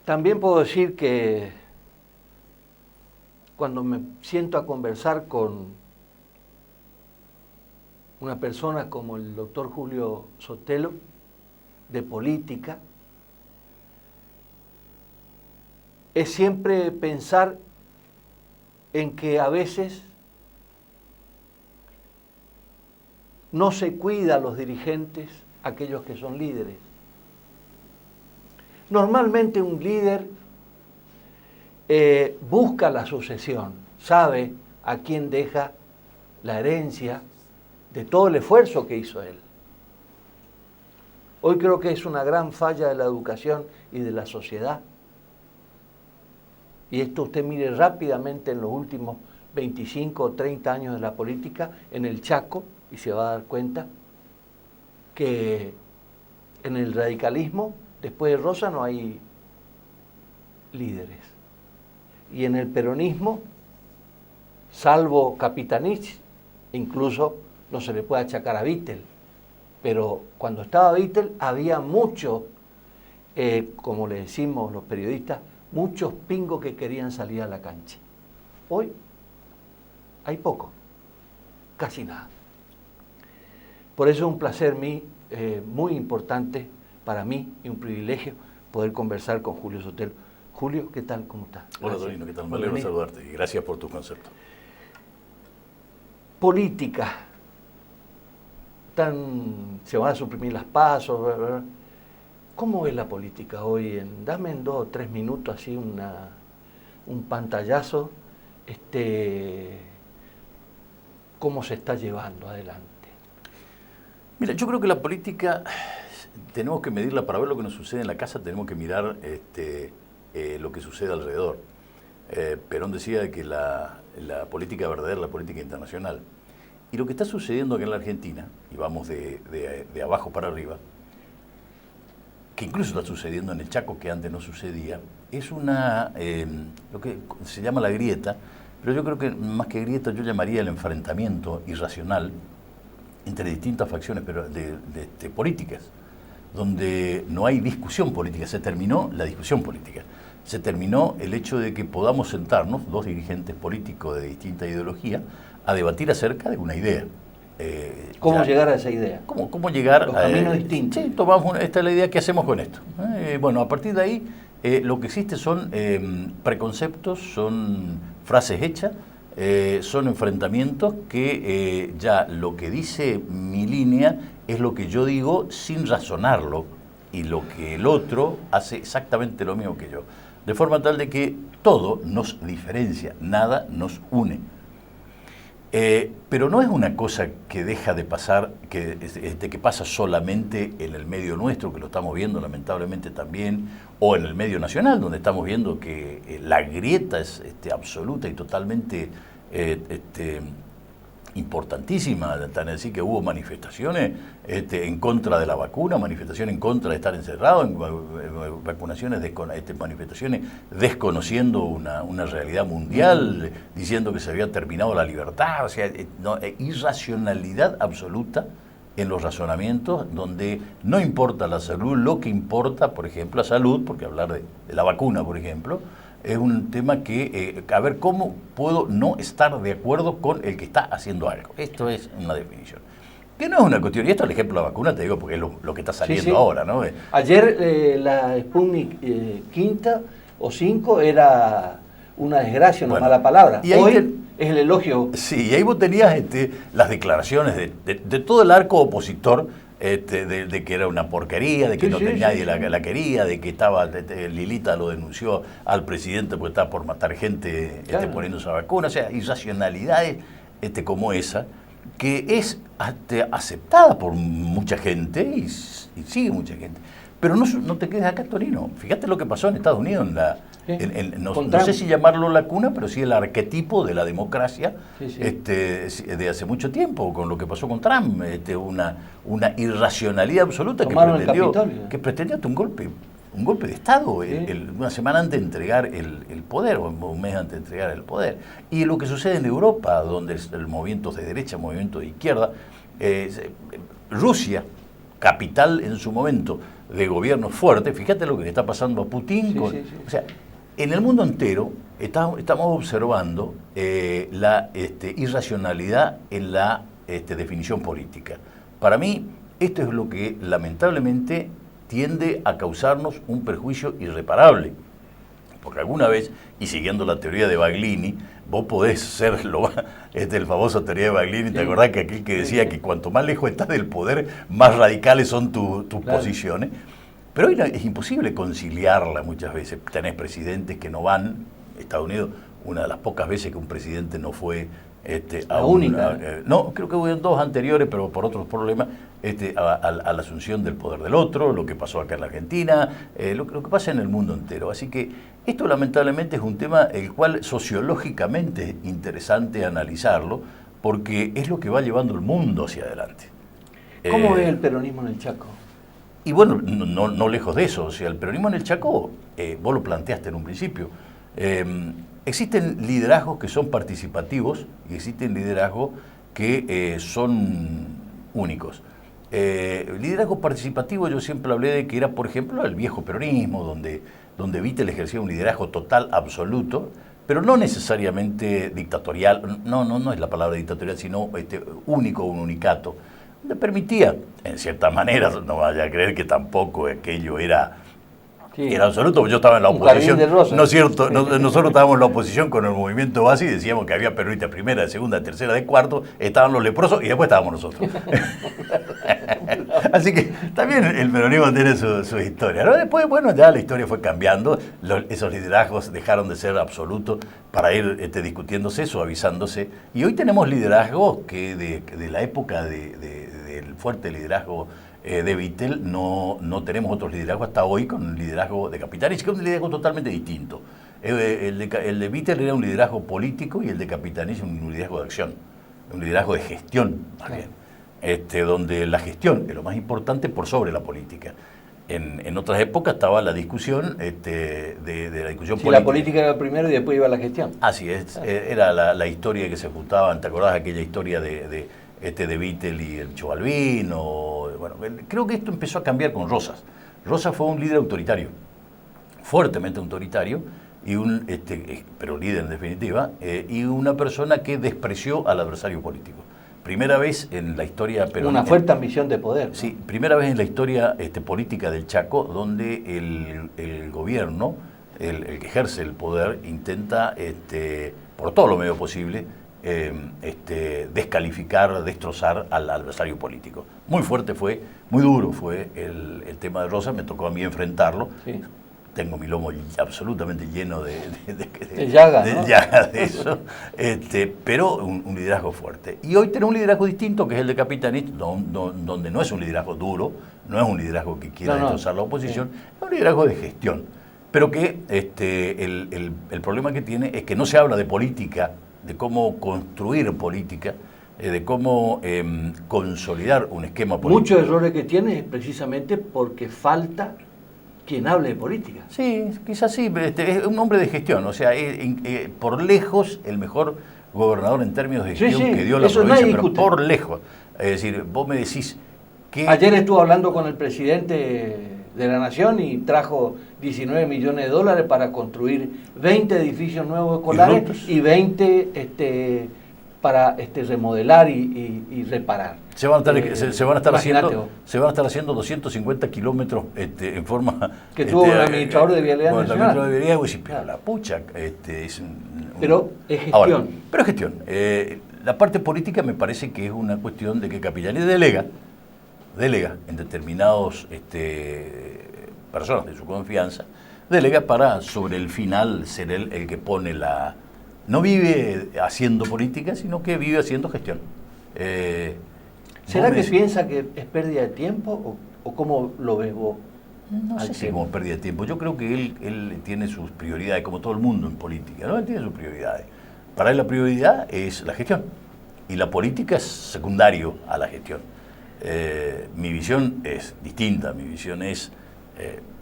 También puedo decir que cuando me siento a conversar con una persona como el doctor Julio Sotelo, de política, es siempre pensar en que a veces no se cuida a los dirigentes, aquellos que son líderes. Normalmente un líder busca la sucesión, sabe a quién deja la herencia de todo el esfuerzo que hizo él. Hoy creo que es una gran falla de la educación y de la sociedad. Y esto usted mire rápidamente en los últimos 25 o 30 años de la política en el Chaco y se va a dar cuenta que en el radicalismo, después de Rosa, no hay líderes. Y en el peronismo, salvo Capitanich, incluso no se le puede achacar a Vittel, pero cuando estaba Vittel había mucho, como le decimos los periodistas, muchos pingos que querían salir a la cancha. Hoy hay poco, casi nada. Por eso es un placer muy importante para mí y un privilegio poder conversar con Julio Sotelo. Julio, ¿qué tal? ¿Cómo estás? Hola, Tonino, ¿qué tal? Me alegro de saludarte y gracias por tus conceptos. Política. Se van a suprimir las pasos, ¿verdad? ¿Cómo es la política hoy? Dame en 2 o 3 minutos así un pantallazo, cómo se está llevando adelante. Mira, yo creo que la política tenemos que medirla para ver lo que nos sucede en la casa, tenemos que mirar lo que sucede alrededor. Perón decía que la política verdadera es la política internacional. Y lo que está sucediendo aquí en la Argentina, y vamos de abajo para arriba, que incluso está sucediendo en el Chaco, que antes no sucedía, es lo que se llama la grieta, pero yo creo que más que grieta yo llamaría el enfrentamiento irracional entre distintas facciones pero de políticas, donde no hay discusión política, se terminó la discusión política, se terminó el hecho de que podamos sentarnos, 2 dirigentes políticos de distinta ideología, a debatir acerca de una idea. ¿Cómo llegar a esa idea? ¿Cómo llegar los caminos distintos? Sí, esta es la idea, ¿qué hacemos con esto? Bueno, a partir de ahí, lo que existe son preconceptos, son frases hechas, son enfrentamientos que ya lo que dice mi línea es lo que yo digo sin razonarlo, y lo que el otro hace exactamente lo mismo que yo. De forma tal de que todo nos diferencia, nada nos une. Pero no es una cosa que deja de pasar, que pasa solamente en el medio nuestro, que lo estamos viendo lamentablemente también, o en el medio nacional, donde estamos viendo que la grieta es absoluta y totalmente importantísima, tan así que hubo manifestaciones en contra de la vacuna, manifestaciones en contra de estar encerrado, manifestaciones desconociendo una realidad mundial, diciendo que se había terminado la libertad, o sea, irracionalidad absoluta en los razonamientos, donde no importa la salud, lo que importa, por ejemplo, la salud, porque hablar de la vacuna, por ejemplo, es un tema que, a ver, ¿cómo puedo no estar de acuerdo con el que está haciendo algo? Esto es una definición. Que no es una cuestión, y esto es el ejemplo de la vacuna, te digo, porque es lo que está saliendo ahora, ¿no? Ayer la Sputnik quinta o 5 era una desgracia, una mala palabra. Y hoy es el elogio. Sí, y ahí vos tenías las declaraciones de todo el arco opositor, de que era una porquería, de que nadie la quería, de que estaba, Lilita lo denunció al presidente porque estaba por matar gente poniéndose la vacuna, o sea, irracionalidades como esa, que es aceptada por mucha gente y sigue mucha gente. Pero no te quedes acá, Torino. Fíjate lo que pasó en Estados Unidos, no sé si llamarlo la cuna, pero sí el arquetipo de la democracia de hace mucho tiempo, con lo que pasó con Trump, una irracionalidad absoluta que pretendía un golpe de Estado, una semana antes de entregar el poder, o un mes antes de entregar el poder. Y lo que sucede en Europa, donde el movimiento de derecha, movimiento de izquierda, Rusia, capital en su momento de gobiernos fuertes. Fíjate lo que le está pasando a Putin. Sí, con, sí, sí. O sea, en el mundo entero estamos observando la irracionalidad en la definición política. Para mí, esto es lo que lamentablemente tiende a causarnos un perjuicio irreparable. Porque alguna vez, y siguiendo la teoría de Baglini, vos podés ser el famoso teoría de Baglini, ¿te acordás que aquel que decía que cuanto más lejos estás del poder, más radicales son tus posiciones? Pero hoy es imposible conciliarla muchas veces. Tenés presidentes que no van. Estados Unidos, una de las pocas veces que un presidente no fue la única. No, creo que hubo dos anteriores, pero por otros problemas, a la asunción del poder del otro, lo que pasó acá en la Argentina, lo que pasa en el mundo entero. Así que esto lamentablemente es un tema el cual sociológicamente es interesante analizarlo, porque es lo que va llevando el mundo hacia adelante. ¿Cómo ve el peronismo en el Chaco? Y bueno, no lejos de eso, o sea, el peronismo en el Chaco, vos lo planteaste en un principio, existen liderazgos que son participativos y existen liderazgos que son únicos. Liderazgo participativo, yo siempre hablé de que era, por ejemplo, el viejo peronismo, donde Vittel ejercía un liderazgo total, absoluto, pero no necesariamente dictatorial, no es la palabra dictatorial, sino único, un unicato. Le permitía, en cierta manera, no vaya a creer que tampoco aquello era absoluto, porque yo estaba en la oposición, ¿no es cierto? Nosotros estábamos en la oposición con el movimiento base y decíamos que había peronistas de primera, de segunda, de tercera, de cuarto, estaban los leprosos y después estábamos nosotros. Así que también el peronismo tiene su historia, ¿no? Después, bueno, ya la historia fue cambiando, esos liderazgos dejaron de ser absolutos para ir discutiéndose, suavizándose, y hoy tenemos liderazgos que de la época del fuerte liderazgo de Vittel no tenemos otros liderazgos hasta hoy con un liderazgo de Capitanich, que es un liderazgo totalmente distinto. El de Vittel era un liderazgo político y el de Capitanich un liderazgo de acción, un liderazgo de gestión, más bien, donde la gestión es lo más importante por sobre la política. En otras épocas estaba la discusión de la discusión política. La política era primero y después iba la gestión. Así es, era la historia que se juntaban, ¿te acordás aquella historia de Vittel y el Chobalbín? Bueno, creo que esto empezó a cambiar con Rosas. Rosas fue un líder autoritario, fuertemente autoritario, pero líder en definitiva, y una persona que despreció al adversario político. Primera vez en la historia peronista. Una fuerte ambición de poder, ¿no? Sí, primera vez en la historia política del Chaco donde el gobierno, el que ejerce el poder, intenta, por todos los medios posibles, descalificar, destrozar al adversario político. Muy fuerte fue, muy duro fue el tema de Rosas, me tocó a mí enfrentarlo. Sí. Tengo mi lomo absolutamente lleno de llaga, ¿no? De llaga de eso, pero un liderazgo fuerte. Y hoy tenemos un liderazgo distinto, que es el de Capitanich, donde no es un liderazgo duro, no es un liderazgo que quiera destrozar la oposición, es un liderazgo de gestión. Pero que el problema que tiene es que no se habla de política, de cómo construir política, de cómo consolidar un esquema político. Muchos errores que tiene es precisamente porque falta quien hable de política. Sí, quizás sí, es un hombre de gestión, o sea, por lejos el mejor gobernador en términos de gestión que dio la provincia, pero por lejos. Es decir, vos me decís que... Ayer estuve hablando con el presidente de la Nación y trajo 19 millones de dólares para construir 20 edificios nuevos escolares y 20 para remodelar y reparar. Se van a estar haciendo 250 kilómetros en forma... Que tuvo el administrador de Vialidad Nacional. El administrador de Vialidad, decir, pero la pucha... pero es gestión. Ahora, pero es gestión. La parte política me parece que es una cuestión de que Capitanich delega en determinados personas de su confianza, delega para sobre el final ser él el que pone la... No vive haciendo política, sino que vive haciendo gestión. ¿Será que piensa que es pérdida de tiempo o cómo lo ves vos? No sé si es como pérdida de tiempo. Yo creo que él tiene sus prioridades, como todo el mundo en política, ¿no? Él tiene sus prioridades. Para él la prioridad es la gestión y la política es secundario a la gestión. Mi visión es distinta, mi visión es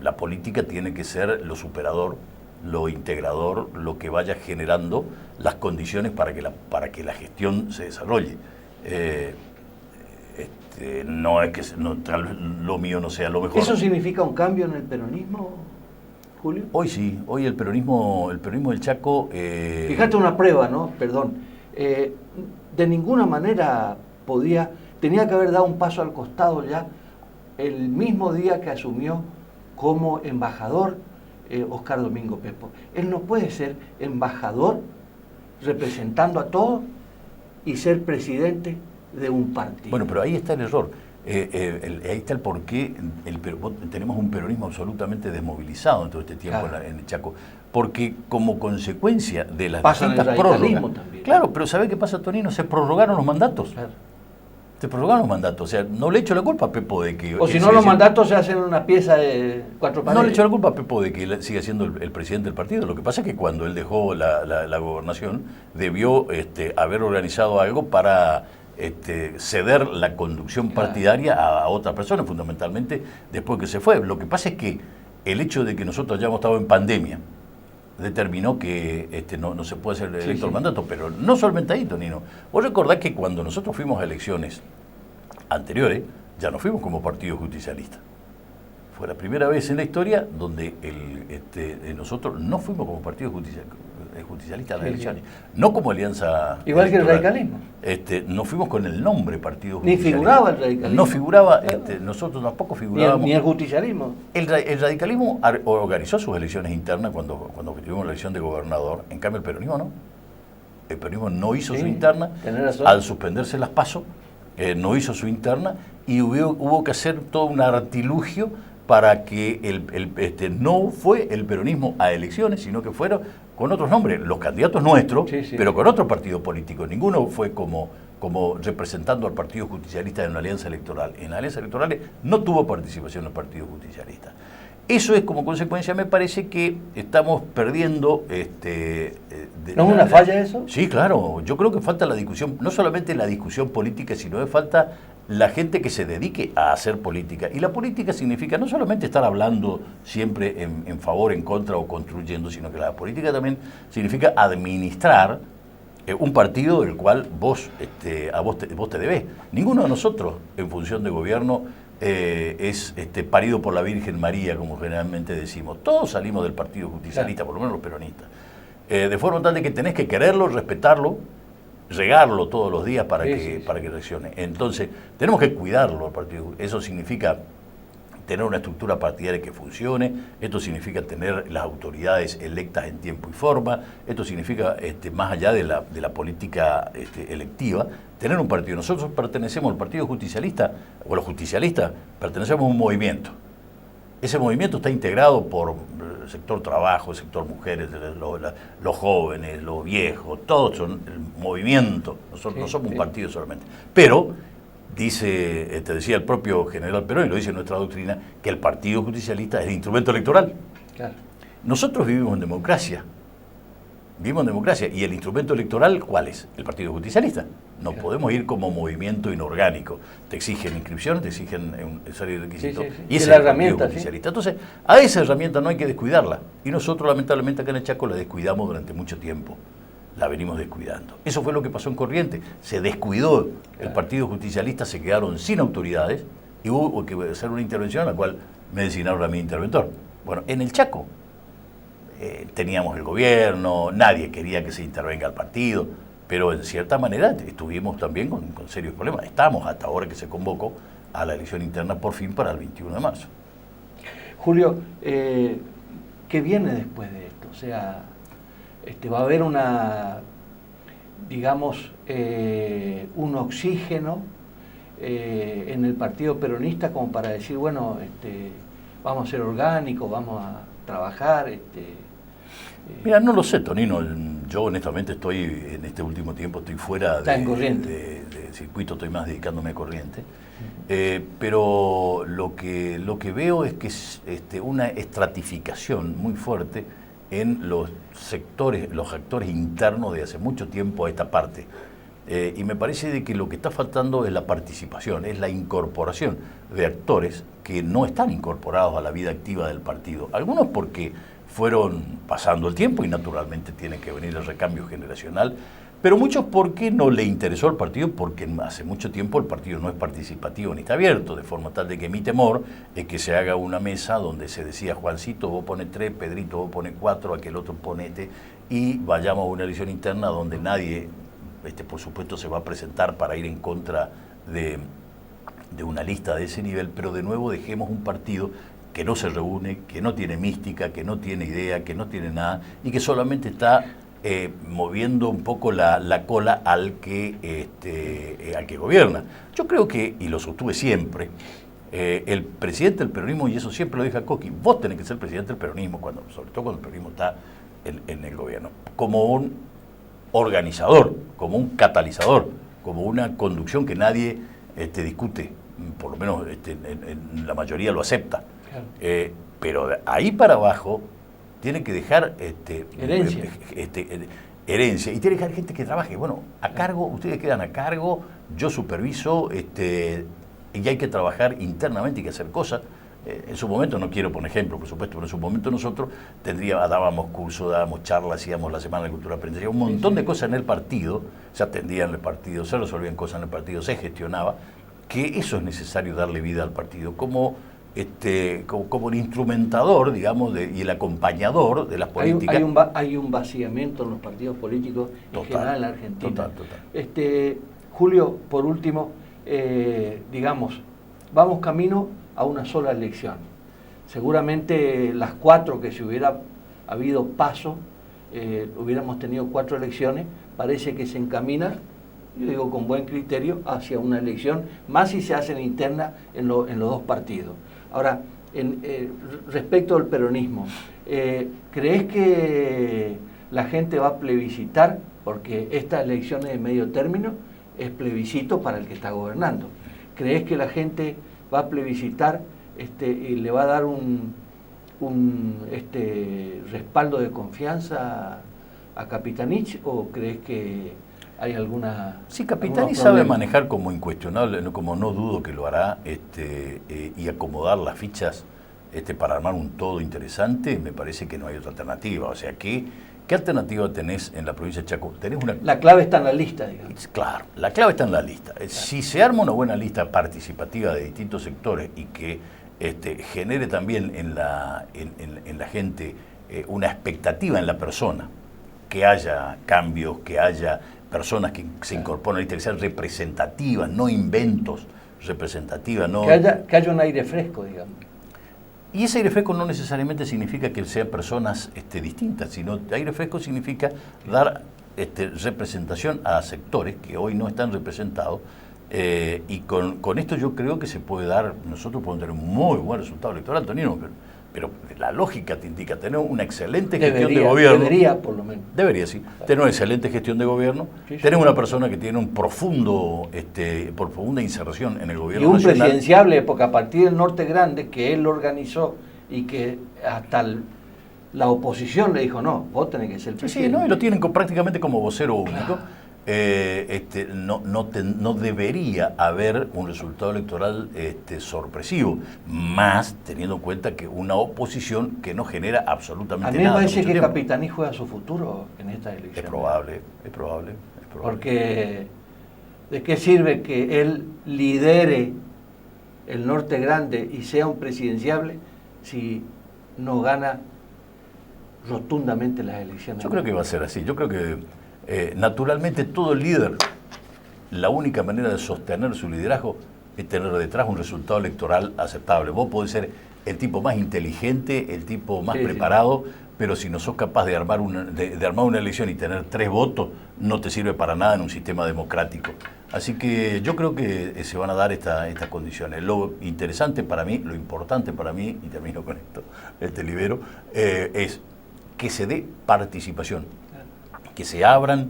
la política tiene que ser lo superador, lo integrador, lo que vaya generando las condiciones para que la gestión se desarrolle. no es que tal vez lo mío no sea lo mejor. ¿Eso significa un cambio en el peronismo, Julio? Hoy sí, hoy el peronismo del Chaco... Fíjate una prueba, ¿no? Perdón. De ninguna manera tenía que haber dado un paso al costado ya el mismo día que asumió como embajador Oscar Domingo Pepo. Él no puede ser embajador representando a todos y ser presidente de un partido. Bueno, pero ahí está el error. Ahí está el porqué tenemos un peronismo absolutamente desmovilizado en todo este tiempo, claro, en el Chaco. Porque como consecuencia de las distintas prórrogas... También, claro, pero ¿sabe qué pasa, Tonino? Se prorrogaron los mandatos. Claro. Se prorrogaron los mandatos. O sea, no le echo la culpa a Pepo de que... O si no, los mandatos se hacen una pieza de 4 paredes. No le echo la culpa a Pepo de que él siga siendo el presidente del partido. Lo que pasa es que cuando él dejó la gobernación, debió haber organizado algo para ceder la conducción partidaria a otra persona, fundamentalmente después que se fue. Lo que pasa es que el hecho de que nosotros hayamos estado en pandemia determinó que no se puede ser electo el mandato, pero no solamente ahí, Tonino. Vos recordás que cuando nosotros fuimos a elecciones anteriores, ya no fuimos como partido justicialista. Fue la primera vez en la historia donde nosotros no fuimos como partido justicialista a las elecciones, no como alianza. Igual que el radicalismo. No fuimos con el nombre partido justicialista. Ni figuraba el radicalismo. No figuraba, nosotros tampoco figurábamos. Ni el justicialismo. El radicalismo organizó sus elecciones internas cuando tuvimos la elección de gobernador. En cambio el peronismo no. El peronismo no hizo su interna. Al suspenderse las PASO, no hizo su interna y hubo que hacer todo un artilugio para que no fue el peronismo a elecciones, sino que fueron con otros nombres, los candidatos nuestros, pero con otro partido político. Ninguno fue como representando al Partido Justicialista en una alianza electoral. En las alianzas electorales no tuvo participación el Partido Justicialista. Eso es como consecuencia, me parece que estamos perdiendo... ¿No es una falla eso? Sí, claro. Yo creo que falta la discusión, no solamente la discusión política, sino que falta la gente que se dedique a hacer política. Y la política significa no solamente estar hablando siempre en favor, en contra o construyendo, sino que la política también significa administrar un partido del cual vos te debés. Ninguno de nosotros, en función de gobierno, es parido por la Virgen María, como generalmente decimos. Todos salimos del Partido Justicialista, por lo menos los peronistas. De forma tal de que tenés que quererlo, respetarlo, regarlo todos los días para que reaccione. Entonces, tenemos que cuidarlo al partido. Eso significa tener una estructura partidaria que funcione, esto significa tener las autoridades electas en tiempo y forma, esto significa, más allá de la política electiva, tener un partido. Nosotros pertenecemos al Partido Justicialista, o los justicialistas, pertenecemos a un movimiento. Ese movimiento está integrado por el sector trabajo, el sector mujeres, los jóvenes, los viejos, todos son el movimiento. Nosotros no somos un partido solamente. Pero dice, te decía el propio general Perón, y lo dice en nuestra doctrina, que el Partido Justicialista es el instrumento electoral. Claro. Nosotros vivimos en democracia. Vivimos en democracia. ¿Y el instrumento electoral cuál es? El Partido Justicialista. No podemos ir como movimiento inorgánico. Te exigen inscripción, te exigen una serie de requisitos. Y esa es la herramienta justicialista. Entonces, a esa herramienta no hay que descuidarla. Y nosotros, lamentablemente, acá en el Chaco la descuidamos durante mucho tiempo. La venimos descuidando. Eso fue lo que pasó en Corrientes. Se descuidó el Partido Justicialista, se quedaron sin autoridades y hubo que hacer una intervención en la cual me designaron a mi interventor. Bueno, en el Chaco teníamos el gobierno, nadie quería que se intervenga al partido, pero en cierta manera estuvimos también con serios problemas. Estamos hasta ahora que se convocó a la elección interna por fin para el 21 de marzo. Julio, ¿qué viene después de esto? O sea, va a haber un oxígeno en el partido peronista como para decir, bueno, vamos a ser orgánicos, vamos a trabajar. Mira, no lo sé, Tonino. Yo honestamente estoy, en este último tiempo, estoy fuera de circuito, estoy más dedicándome a Corriente. Pero lo que veo es que es una estratificación muy fuerte en los sectores, los actores internos de hace mucho tiempo a esta parte. Y me parece de que lo que está faltando es la participación, es la incorporación de actores que no están incorporados a la vida activa del partido. Algunos porque fueron pasando el tiempo y naturalmente tiene que venir el recambio generacional, Pero muchos porque no le interesó al partido, porque hace mucho tiempo el partido no es participativo ni está abierto, de forma tal de que mi temor es que se haga una mesa donde se decía, Juancito, vos pones 3, Pedrito, vos pones 4, aquel otro ponete, y vayamos a una elección interna donde nadie, por supuesto, se va a presentar para ir en contra de una lista de ese nivel, pero de nuevo dejemos un partido que no se reúne, que no tiene mística, que no tiene idea, que no tiene nada, y que solamente está moviendo un poco la cola al que gobierna. Yo creo que, y lo sostuve siempre, el presidente del peronismo, y eso siempre lo dije a Coqui, vos tenés que ser presidente del peronismo, sobre todo cuando el peronismo está en el gobierno, como un organizador, como un catalizador, como una conducción que nadie discute, por lo menos en la mayoría lo acepta. Claro. Pero de ahí para abajo tiene que dejar herencia y tiene que dejar gente que trabaje. Bueno, a cargo, ustedes quedan a cargo, yo superviso, y hay que trabajar internamente y que hacer cosas. En su momento, no quiero poner ejemplo, por supuesto, pero en su momento nosotros dábamos cursos, dábamos charlas, hacíamos la Semana de Cultura Aprendizaje, un montón de cosas en el partido, se atendían en el partido, se resolvían cosas en el partido, se gestionaba, que eso es necesario darle vida al partido, como un instrumentador, digamos, y el acompañador de las políticas. Hay un vaciamiento en los partidos políticos en general en la Argentina. Total. Julio, por último, digamos, vamos camino a una sola elección. Seguramente las 4 que si hubiera habido paso, hubiéramos tenido 4 elecciones, parece que se encamina, yo digo con buen criterio, hacia una elección, más si se hacen internas en los 2 partidos. Ahora, respecto al peronismo, ¿crees que la gente va a plebiscitar? Porque estas elecciones de medio término es plebiscito para el que está gobernando. ¿Crees que la gente va a plebiscitar y le va a dar un respaldo de confianza a Capitanich, o crees que hay alguna... Sí, Capitanich sabe manejar como incuestionable, como no dudo que lo hará, y acomodar las fichas para armar un todo interesante. Me parece que no hay otra alternativa. O sea, ¿qué alternativa tenés en la provincia de Chaco? Tenés una... La clave está en la lista, digamos. Claro, la clave está en la lista. Claro. Si se arma una buena lista participativa de distintos sectores y que genere también en la gente una expectativa en la persona, que haya cambios, que haya personas que se incorporan, que sean representativas, no inventos, representativas, no... Que haya un aire fresco, digamos. Y ese aire fresco no necesariamente significa que sean personas distintas, sino aire fresco significa dar representación a sectores que hoy no están representados, y con esto yo creo que se puede dar, nosotros podemos tener un muy buen resultado electoral, Tonino, pero la lógica te indica tener una excelente gestión de gobierno. Debería, por lo menos. Debería, sí. Tener una excelente gestión de gobierno, tener una persona que tiene un profunda inserción en el gobierno y un nacional. Presidenciable, porque a partir del Norte Grande, que él organizó y que hasta la oposición le dijo, no, vos tenés que ser presidente. Sí, ¿no? Y lo tienen prácticamente como vocero único. Claro. No debería haber un resultado electoral sorpresivo, más teniendo en cuenta que una oposición que no genera absolutamente nada. A mí me parece que Capitanich juega su futuro en esta elección. Es probable. Porque ¿de qué sirve que él lidere el Norte Grande y sea un presidenciable si no gana rotundamente las elecciones? Yo creo que va a ser así. Yo creo que naturalmente todo líder, la única manera de sostener su liderazgo es tener detrás un resultado electoral aceptable. Vos podés ser el tipo más inteligente, el tipo más preparado, pero si no sos capaz de armar una elección y tener 3 votos, no te sirve para nada en un sistema democrático. Así que yo creo que se van a dar estas condiciones. Lo interesante para mí, lo importante para mí, y termino con esto, libero, es que se dé participación, que se abran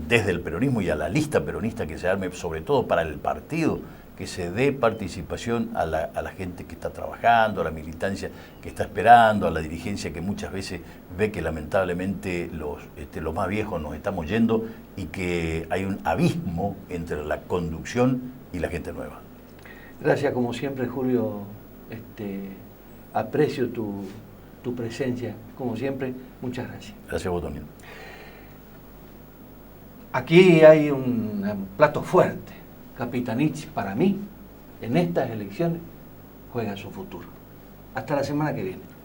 desde el peronismo y a la lista peronista que se arme, sobre todo para el partido, que se dé participación a la gente que está trabajando, a la militancia que está esperando, a la dirigencia que muchas veces ve que lamentablemente los más viejos nos estamos yendo y que hay un abismo entre la conducción y la gente nueva. Gracias, como siempre, Julio. Aprecio tu presencia, como siempre. Muchas gracias. Gracias a vos también. aquí hay un plato fuerte. Capitanich, para mí, en estas elecciones, juega su futuro. Hasta la semana que viene.